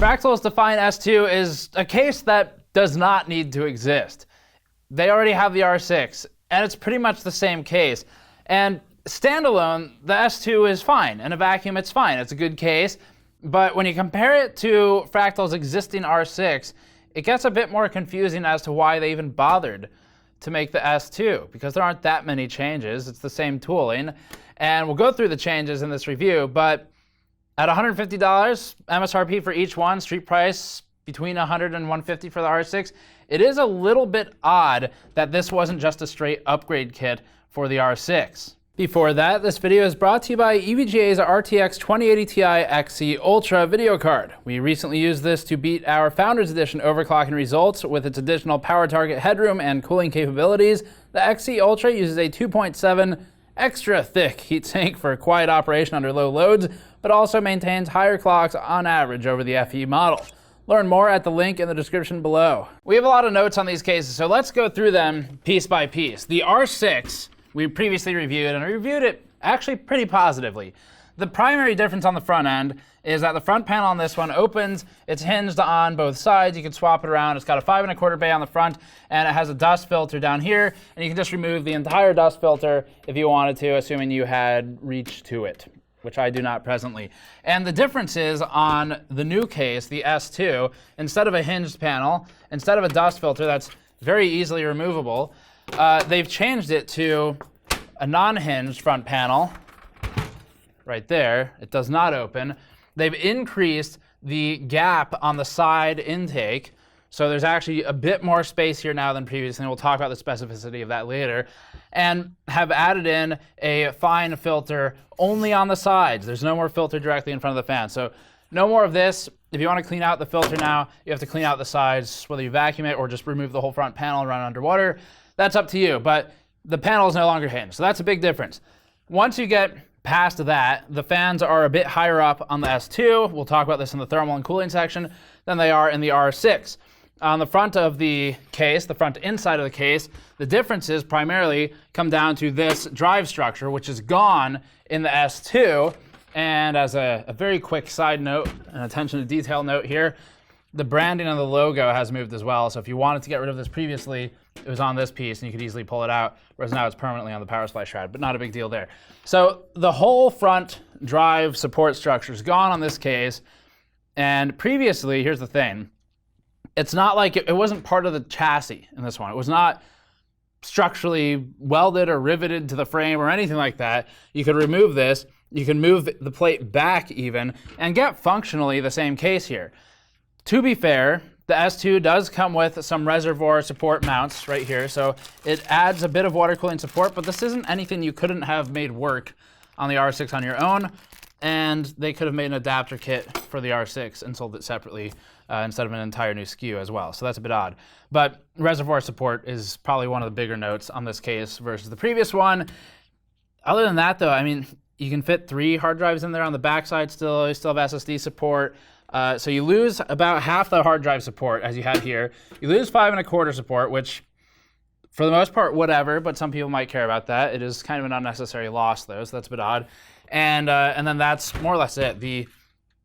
Fractal's Define S2 is a case that does not need to exist. They already have the R6, and it's pretty much the same case. And standalone, the S2 is fine. In a vacuum, it's fine. It's a good case. But when you compare it to Fractal's existing R6, it gets a bit more confusing as to why they even bothered to make the S2, because there aren't that many changes. It's the same tooling. And we'll go through the changes in this review, but at $150 MSRP for each one, street price between $100 and $150 for the R6, it is a little bit odd that this wasn't just a straight upgrade kit for the R6. Before that, this video is brought to you by EVGA's RTX 2080 Ti XE Ultra video card. We recently used this to beat our Founders Edition overclocking results with its additional power target headroom and cooling capabilities. The XE Ultra uses a 2.7 extra thick heatsink for quiet operation under low loads, but also maintains higher clocks on average over the FE model. Learn more at the link in the description below. We have a lot of notes on these cases, so let's go through them piece by piece. The R6 we previously reviewed, and I reviewed it actually pretty positively. The primary difference on the front end is that the front panel on this one opens, it's hinged on both sides, you can swap it around, it's got a 5 1/4 bay on the front, and it has a dust filter down here, and you can just remove the entire dust filter if you wanted to, assuming you had reach to it, which I do not presently. And the difference is on the new case, the S2, instead of a hinged panel, instead of a dust filter that's very easily removable, they've changed it to a non-hinged front panel right there. It does not open. They've increased the gap on the side intake, so there's actually a bit more space here now than previously, and we'll talk about the specificity of that later, and have added in a fine filter only on the sides. There's no more filter directly in front of the fan, so no more of this. If you want to clean out the filter now, you have to clean out the sides, whether you vacuum it or just remove the whole front panel and run it underwater. That's up to you, but the panel is no longer hinged, so that's a big difference. Once you get past that, the fans are a bit higher up on the S2. We'll talk about this in the thermal and cooling section than they are in the R6. On the front of the case, the front inside of the case, the differences primarily come down to this drive structure, which is gone in the S2. And as a very quick side note, an attention to detail note here, the branding on the logo has moved as well. So if you wanted to get rid of this previously, it was on this piece and you could easily pull it out, whereas now it's permanently on the power supply shroud, but not a big deal there. So the whole front drive support structure is gone on this case. And previously, here's the thing, it's not like it wasn't part of the chassis in this one. It was not structurally welded or riveted to the frame or anything like that. You could remove this, you can move the plate back even, and get functionally the same case here. To be fair, the S2 does come with some reservoir support mounts right here, so it adds a bit of water cooling support, but this isn't anything you couldn't have made work on the R6 on your own, and they could have made an adapter kit for the R6 and sold it separately instead of an entire new SKU as well, so that's a bit odd. But reservoir support is probably one of the bigger notes on this case versus the previous one. Other than that though, I mean, you can fit 3 hard drives in there on the backside still, you still have SSD support. So you lose about half the hard drive support as you had here. You lose 5 1/4 support, which for the most part, whatever, but some people might care about that. It is kind of an unnecessary loss though, so that's a bit odd. And then that's more or less it. The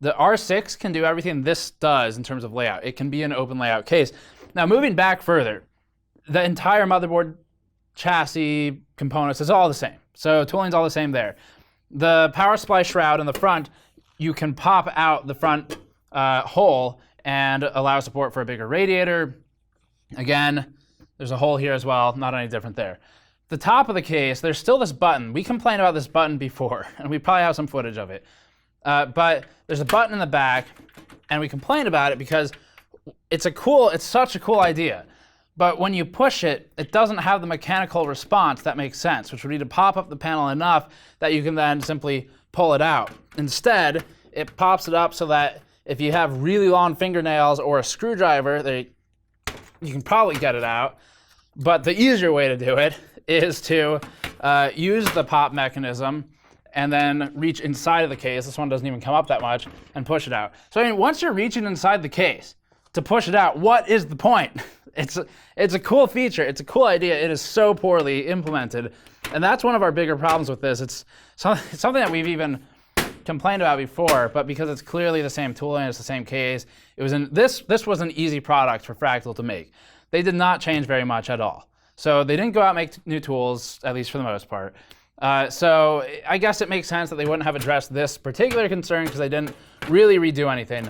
R6 can do everything this does in terms of layout. It can be an open layout case. Now moving back further, the entire motherboard, chassis, components is all the same. So tooling's all the same there. The power supply shroud in the front, you can pop out the front hole and allow support for a bigger radiator. Again, there's a hole here as well, not any different there. The top of the case, there's still this button. We complained about this button before, and we probably have some footage of it. But there's a button in the back, and we complained about it because it's such a cool idea. But when you push it, it doesn't have the mechanical response that makes sense, which would be to pop up the panel enough that you can then simply pull it out. Instead, it pops it up so that if you have really long fingernails or a screwdriver, you can probably get it out. But the easier way to do it is to use the pop mechanism and then reach inside of the case. This one doesn't even come up that much, and push it out. So I mean, once you're reaching inside the case to push it out, what is the point? It's a cool feature. It's a cool idea. It is so poorly implemented. And that's one of our bigger problems with this. It's something that we've even complained about before, but because it's clearly the same tooling, it's the same case, it was this was an easy product for Fractal to make. They did not change very much at all. So they didn't go out and make new tools, at least for the most part. So I guess it makes sense that they wouldn't have addressed this particular concern because they didn't really redo anything.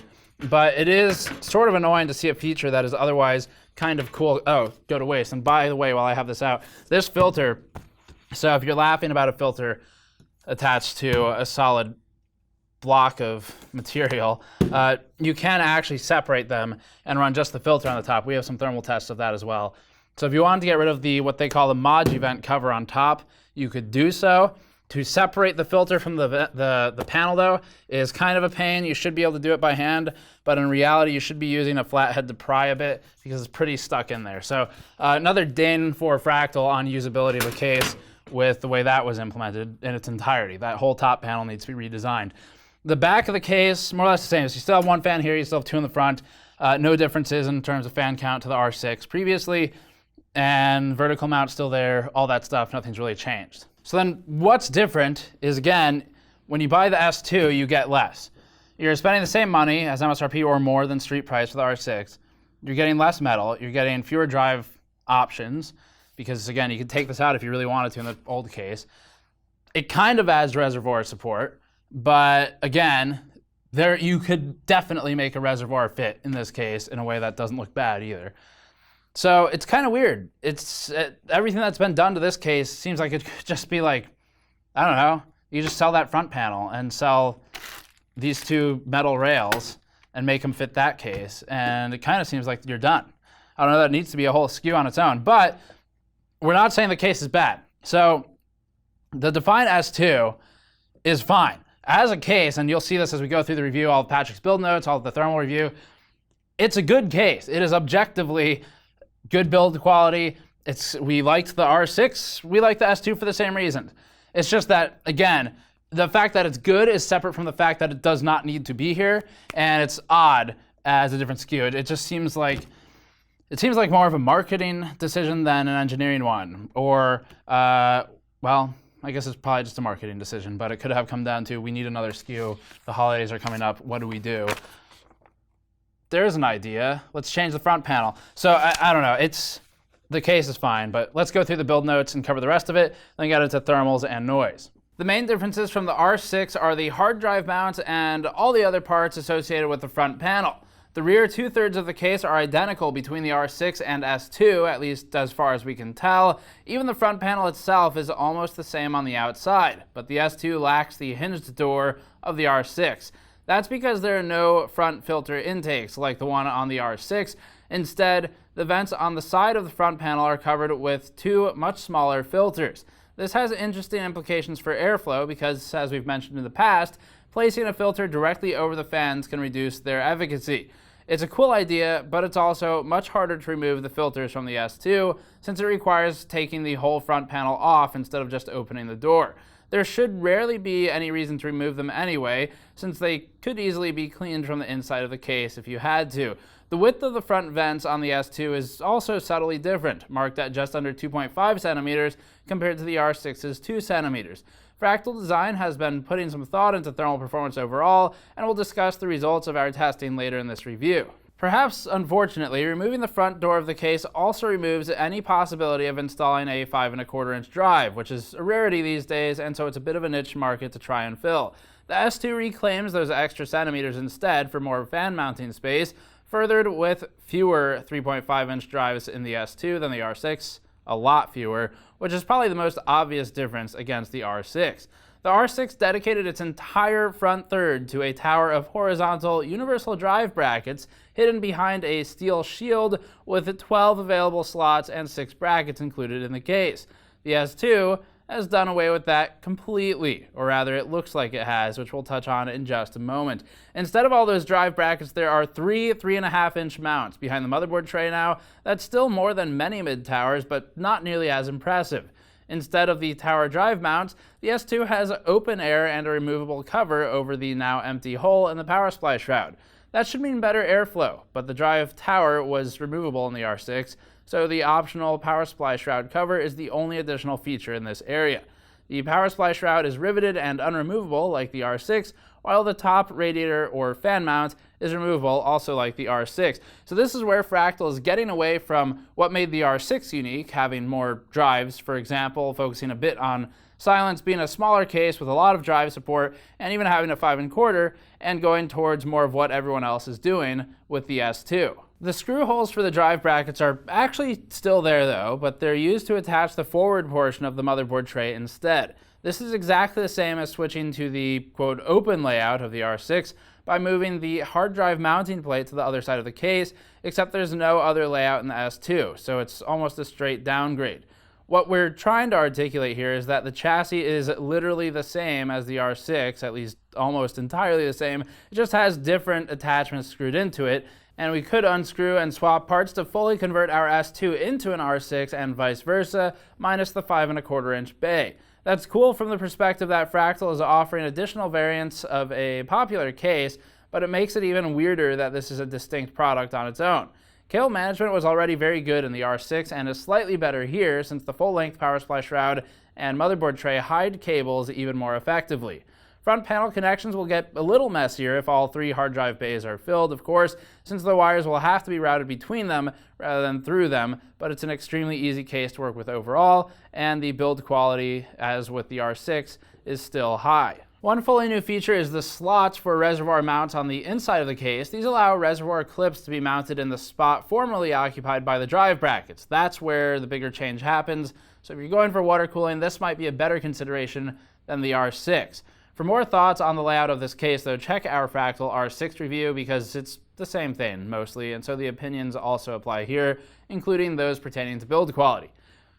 But it is sort of annoying to see a feature that is otherwise kind of cool. Oh, go to waste. And by the way, while I have this out, this filter, so if you're laughing about a filter attached to a solid block of material, you can actually separate them and run just the filter on the top. We have some thermal tests of that as well. So if you wanted to get rid of what they call the Moji vent cover on top, you could do so. To separate the filter from the panel, though, is kind of a pain. You should be able to do it by hand, but in reality, you should be using a flathead to pry a bit because it's pretty stuck in there. So another ding for Fractal on usability of the case with the way that was implemented in its entirety. That whole top panel needs to be redesigned. The back of the case, more or less the same. So you still have one fan here, you still have two in the front. No differences in terms of fan count to the R6 previously, and vertical mount still there, all that stuff, nothing's really changed. So then what's different is, again, when you buy the S2, you get less. You're spending the same money as MSRP or more than street price for the R6. You're getting less metal, you're getting fewer drive options, because again, you could take this out if you really wanted to in the old case. It kind of adds reservoir support, but again, you could definitely make a reservoir fit in this case in a way that doesn't look bad either. So it's kind of weird. It's everything that's been done to this case seems like it could just be like, I don't know, you just sell that front panel and sell these two metal rails and make them fit that case, and it kind of seems like you're done. I don't know, that needs to be a whole SKU on its own, but we're not saying the case is bad. So the Define S2 is fine. As a case, and you'll see this as we go through the review, all of Patrick's build notes, all of the thermal review, it's a good case. It is objectively good build quality. We liked the R6, we like the S2 for the same reason. It's just that, again, the fact that it's good is separate from the fact that it does not need to be here, and it's odd as a different SKU. It just seems like more of a marketing decision than an engineering one. Or, well, I guess it's probably just a marketing decision, but it could have come down to, we need another SKU, the holidays are coming up, what do we do? There's an idea. Let's change the front panel. So I don't know. The case is fine, but let's go through the build notes and cover the rest of it, then get into thermals and noise. The main differences from the R6 are the hard drive mounts and all the other parts associated with the front panel. The rear 2/3 of the case are identical between the R6 and S2, at least as far as we can tell. Even the front panel itself is almost the same on the outside, but the S2 lacks the hinged door of the R6. That's because there are no front filter intakes like the one on the R6. Instead, the vents on the side of the front panel are covered with two much smaller filters. This has interesting implications for airflow because, as we've mentioned in the past, placing a filter directly over the fans can reduce their efficacy. It's a cool idea, but it's also much harder to remove the filters from the S2 since it requires taking the whole front panel off instead of just opening the door. There should rarely be any reason to remove them anyway, since they could easily be cleaned from the inside of the case if you had to. The width of the front vents on the S2 is also subtly different, marked at just under 2.5 centimeters compared to the R6's 2 centimeters. Fractal Design has been putting some thought into thermal performance overall, and we'll discuss the results of our testing later in this review. Perhaps unfortunately, removing the front door of the case also removes any possibility of installing a 5¼ inch drive, which is a rarity these days, and so it's a bit of a niche market to try and fill. The S2 reclaims those extra centimeters instead for more fan mounting space, furthered with fewer 3.5 inch drives in the S2 than the R6, a lot fewer, which is probably the most obvious difference against the R6. The R6 dedicated its entire front third to a tower of horizontal universal drive brackets hidden behind a steel shield with 12 available slots and 6 brackets included in the case. The S2 has done away with that completely, or rather it looks like it has, which we'll touch on in just a moment. Instead of all those drive brackets, there are 3 3.5 inch mounts behind the motherboard tray now. That's still more than many mid-towers, but not nearly as impressive. Instead of the tower drive mounts, the S2 has open air and a removable cover over the now empty hole in the power supply shroud. That should mean better airflow, but the drive tower was removable in the R6, so the optional power supply shroud cover is the only additional feature in this area. The power supply shroud is riveted and unremovable like the R6, while the top radiator or fan mount is removable, also like the R6. So this is where Fractal is getting away from what made the R6 unique, having more drives, for example, focusing a bit on silence, being a smaller case with a lot of drive support, and even having a 5 1/4, and going towards more of what everyone else is doing with the S2. The screw holes for the drive brackets are actually still there though, but they're used to attach the forward portion of the motherboard tray instead. This is exactly the same as switching to the quote open layout of the R6 by moving the hard drive mounting plate to the other side of the case, except there's no other layout in the S2, so it's almost a straight downgrade. What we're trying to articulate here is that the chassis is literally the same as the R6, at least almost entirely the same. It just has different attachments screwed into it, and we could unscrew and swap parts to fully convert our S2 into an R6 and vice versa, minus the 5 1/4 inch bay. That's cool from the perspective that Fractal is offering additional variants of a popular case, but it makes it even weirder that this is a distinct product on its own. Cable management was already very good in the R6 and is slightly better here since the full-length power supply shroud and motherboard tray hide cables even more effectively. Front panel connections will get a little messier if all 3 hard drive bays are filled, of course, since the wires will have to be routed between them rather than through them, but it's an extremely easy case to work with overall, and the build quality, as with the R6, is still high. One fully new feature is the slots for reservoir mounts on the inside of the case. These allow reservoir clips to be mounted in the spot formerly occupied by the drive brackets. That's where the bigger change happens, so if you're going for water cooling, this might be a better consideration than the R6. For more thoughts on the layout of this case, though, check our Fractal R6 review because it's the same thing, mostly, and so the opinions also apply here, including those pertaining to build quality.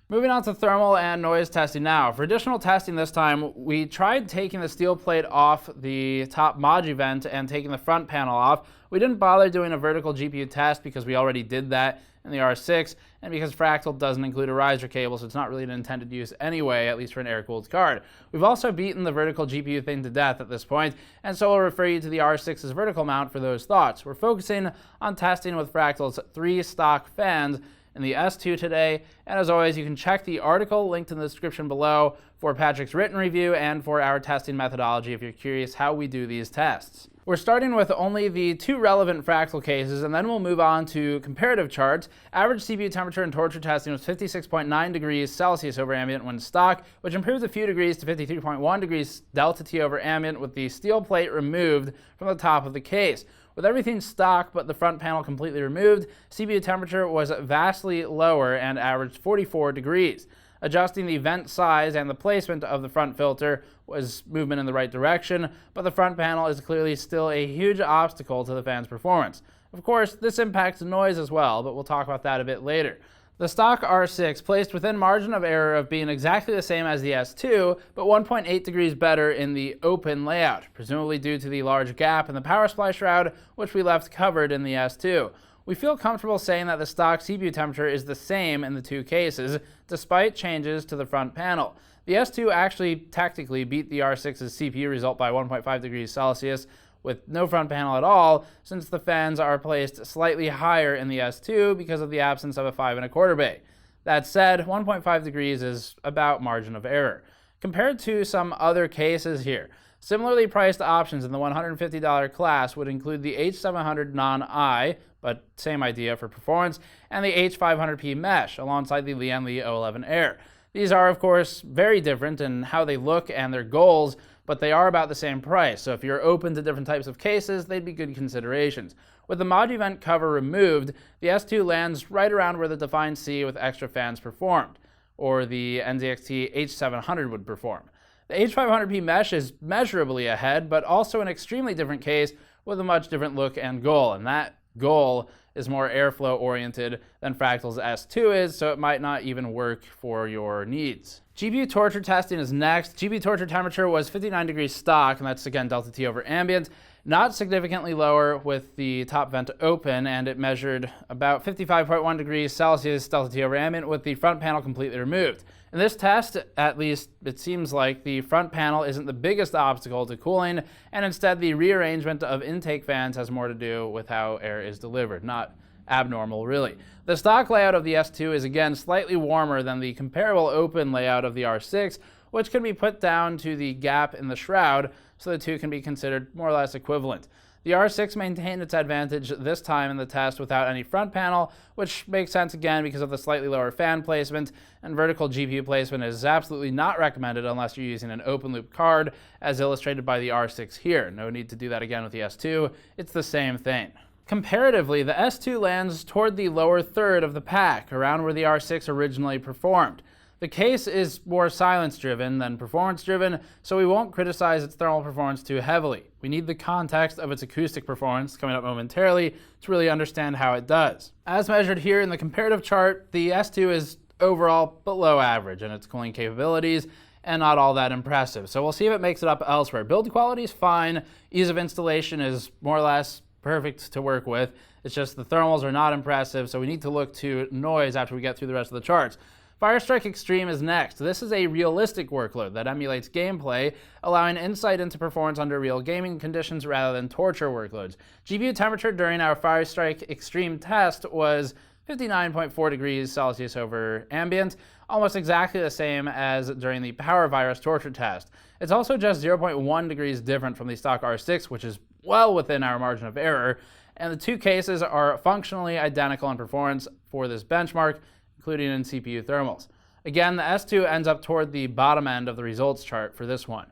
Moving on to thermal and noise testing now. For additional testing this time, we tried taking the steel plate off the top Modu vent and taking the front panel off. We didn't bother doing a vertical GPU test because we already did that in the R6, and because Fractal doesn't include a riser cable, so it's not really an intended use anyway, at least for an air-cooled card. We've also beaten the vertical GPU thing to death at this point, and so I'll refer you to the R6's vertical mount for those thoughts. We're focusing on testing with Fractal's 3 stock fans in the S2 today, and as always, you can check the article linked in the description below for Patrick's written review and for our testing methodology if you're curious how we do these tests. We're starting with only the 2 relevant Fractal cases, and then we'll move on to comparative charts. Average CPU temperature and torture testing was 56.9 degrees Celsius over ambient when stock, which improved a few degrees to 53.1 degrees delta T over ambient with the steel plate removed from the top of the case. With everything stock but the front panel completely removed, CPU temperature was vastly lower and averaged 44 degrees. Adjusting the vent size and the placement of the front filter was movement in the right direction, but the front panel is clearly still a huge obstacle to the fan's performance. Of course, this impacts noise as well, but we'll talk about that a bit later. The stock R6 placed within margin of error of being exactly the same as the S2, but 1.8 degrees better in the open layout, presumably due to the large gap in the power supply shroud, which we left covered in the S2. We feel comfortable saying that the stock CPU temperature is the same in the 2 cases, despite changes to the front panel. The S2 actually technically beat the R6's CPU result by 1.5 degrees Celsius, with no front panel at all, since the fans are placed slightly higher in the S2 because of the absence of a 5 1/4 bay. That said, 1.5 degrees is about margin of error. Compared to some other cases here, similarly priced options in the $150 class would include the H700 non-I, but same idea for performance, and the H500P mesh alongside the Lian O11 Air. These are, of course, very different in how they look and their goals, but they are about the same price, so if you're open to different types of cases, they'd be good considerations. With the Modu vent cover removed, the S2 lands right around where the Define C with extra fans performed, or the NZXT H700 would perform. The H500P mesh is measurably ahead, but also an extremely different case with a much different look and goal, and that goal is more airflow oriented than Fractal's S2 is, so it might not even work for your needs. GPU torture testing is next. GPU torture temperature was 59 degrees stock, and that's again delta T over ambient, not significantly lower with the top vent open, and it measured about 55.1 degrees Celsius delta T over ambient with the front panel completely removed. In this test, at least it seems like the front panel isn't the biggest obstacle to cooling, and instead the rearrangement of intake fans has more to do with how air is delivered, not abnormal really. The stock layout of the S2 is again slightly warmer than the comparable open layout of the R6, which can be put down to the gap in the shroud, so the two can be considered more or less equivalent. The R6 maintained its advantage this time in the test without any front panel, which makes sense again because of the slightly lower fan placement, and vertical GPU placement is absolutely not recommended unless you're using an open loop card, as illustrated by the R6 here. No need to do that again with the S2, it's the same thing. Comparatively, the S2 lands toward the lower third of the pack, around where the R6 originally performed. The case is more silence-driven than performance-driven, so we won't criticize its thermal performance too heavily. We need the context of its acoustic performance, coming up momentarily, to really understand how it does. As measured here in the comparative chart, the S2 is overall below average in its cooling capabilities, and not all that impressive. So we'll see if it makes it up elsewhere. Build quality is fine, ease of installation is more or less perfect to work with. It's just the thermals are not impressive, so we need to look to noise after we get through the rest of the charts. Firestrike Extreme is next. This is a realistic workload that emulates gameplay, allowing insight into performance under real gaming conditions rather than torture workloads. GPU temperature during our Firestrike Extreme test was 59.4 degrees Celsius over ambient, almost exactly the same as during the Power Virus torture test. It's also just 0.1 degrees different from the stock R6, which is well within our margin of error, and the two cases are functionally identical in performance for this benchmark, including in CPU thermals. Again, the S2 ends up toward the bottom end of the results chart for this one.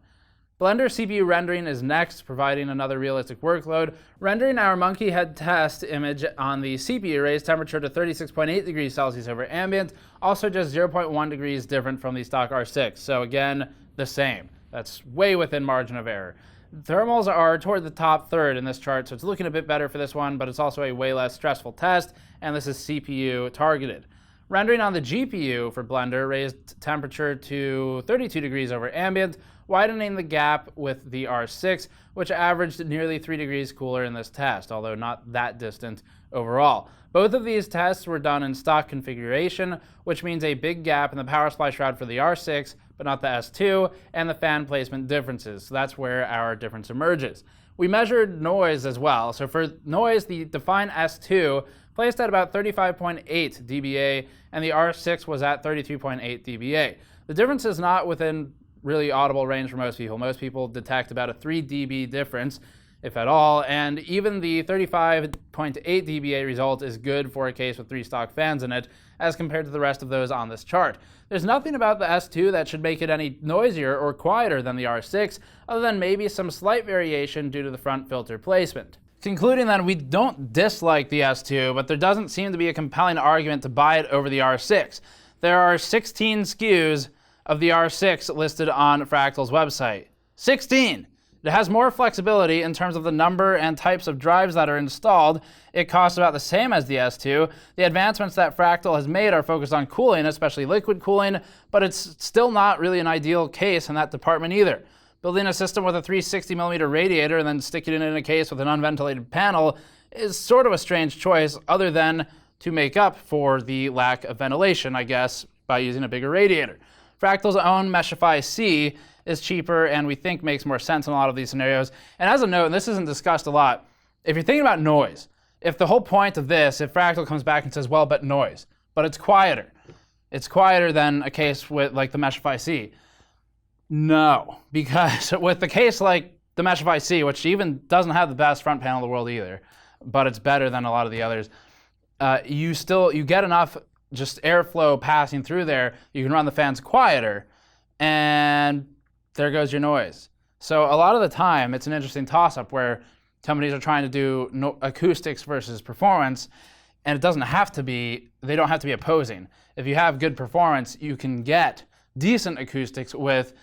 Blender CPU rendering is next, providing another realistic workload. Rendering our monkey head test image on the CPU raised temperature to 36.8 degrees Celsius over ambient, also just 0.1 degrees different from the stock R6. So again, the same. That's way within margin of error. Thermals are toward the top third in this chart, so it's looking a bit better for this one, but it's also a way less stressful test, and this is CPU targeted. Rendering on the GPU for Blender raised temperature to 32 degrees over ambient, widening the gap with the R6, which averaged nearly 3 degrees cooler in this test, although not that distant overall. Both of these tests were done in stock configuration, which means a big gap in the power supply shroud for the R6, but not the S2, and the fan placement differences. So that's where our difference emerges. We measured noise as well. So for noise, the Define S2 placed at about 35.8 dBA, and the R6 was at 33.8 dBA. The difference is not within really audible range for most people. Most people detect about a 3 dB difference, if at all, and even the 35.8 dBA result is good for a case with 3 stock fans in it, as compared to the rest of those on this chart. There's nothing about the S2 that should make it any noisier or quieter than the R6, other than maybe some slight variation due to the front filter placement. Concluding then, we don't dislike the S2, but there doesn't seem to be a compelling argument to buy it over the R6. There are 16 SKUs of the R6 listed on Fractal's website. 16! It has more flexibility in terms of the number and types of drives that are installed. It costs about the same as the S2. The advancements that Fractal has made are focused on cooling, especially liquid cooling, but it's still not really an ideal case in that department either. Building a system with a 360mm radiator and then sticking it in a case with an unventilated panel is sort of a strange choice, other than to make up for the lack of ventilation, I guess, by using a bigger radiator. Fractal's own Meshify C is cheaper and we think makes more sense in a lot of these scenarios. And as a note, and this isn't discussed a lot, if you're thinking about noise, if the whole point of this, if Fractal comes back and says, well, but noise, but it's quieter than a case with like the Meshify C. No, because with the case like the Meshify C, which even doesn't have the best front panel in the world either, but it's better than a lot of the others, you get enough just airflow passing through there, you can run the fans quieter, and there goes your noise. So a lot of the time, it's an interesting toss-up where companies are trying to do acoustics versus performance, and it doesn't have to be, they don't have to be opposing. If you have good performance, you can get decent acoustics with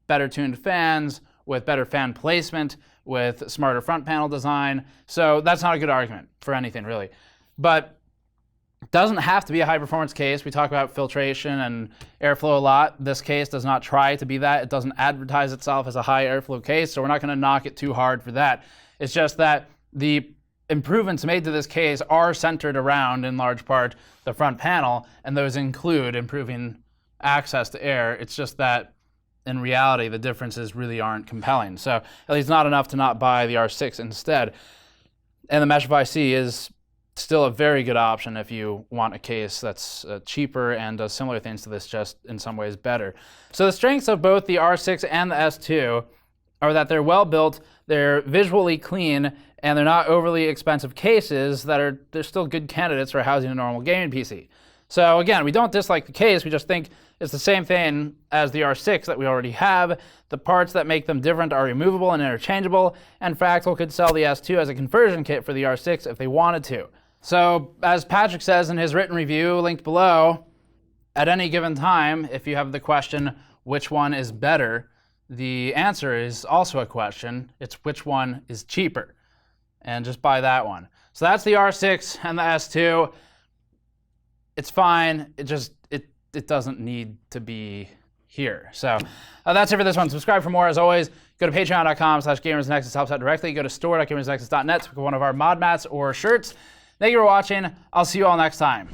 better tuned fans, with better fan placement, with smarter front panel design. So that's not a good argument for anything really. But it doesn't have to be a high performance case. We talk about filtration and airflow a lot. This case does not try to be that. It doesn't advertise itself as a high airflow case, so we're not going to knock it too hard for that. It's just that the improvements made to this case are centered around, in large part, the front panel, and those include improving access to air. It's just that in reality, the differences really aren't compelling. So at least not enough to not buy the R6 instead. And the Meshify C is, still a very good option if you want a case that's cheaper and does similar things to this, just in some ways better. So the strengths of both the R6 and the S2 are that they're well built, they're visually clean, and they're not overly expensive cases they're still good candidates for housing a normal gaming PC. So again, we don't dislike the case, we just think it's the same thing as the R6 that we already have. The parts that make them different are removable and interchangeable, and Fractal could sell the S2 as a conversion kit for the R6 if they wanted to. So as Patrick says in his written review, linked below, at any given time, if you have the question, which one is better, the answer is also a question. It's which one is cheaper. And just buy that one. So that's the R6 and the S2. It's fine. It doesn't need to be here. So that's it for this one. Subscribe for more. As always, go to patreon.com/gamersnexus. Helps out directly. Go to store.gamersnexus.net to pick one of our mod mats or shirts. Thank you for watching. I'll see you all next time.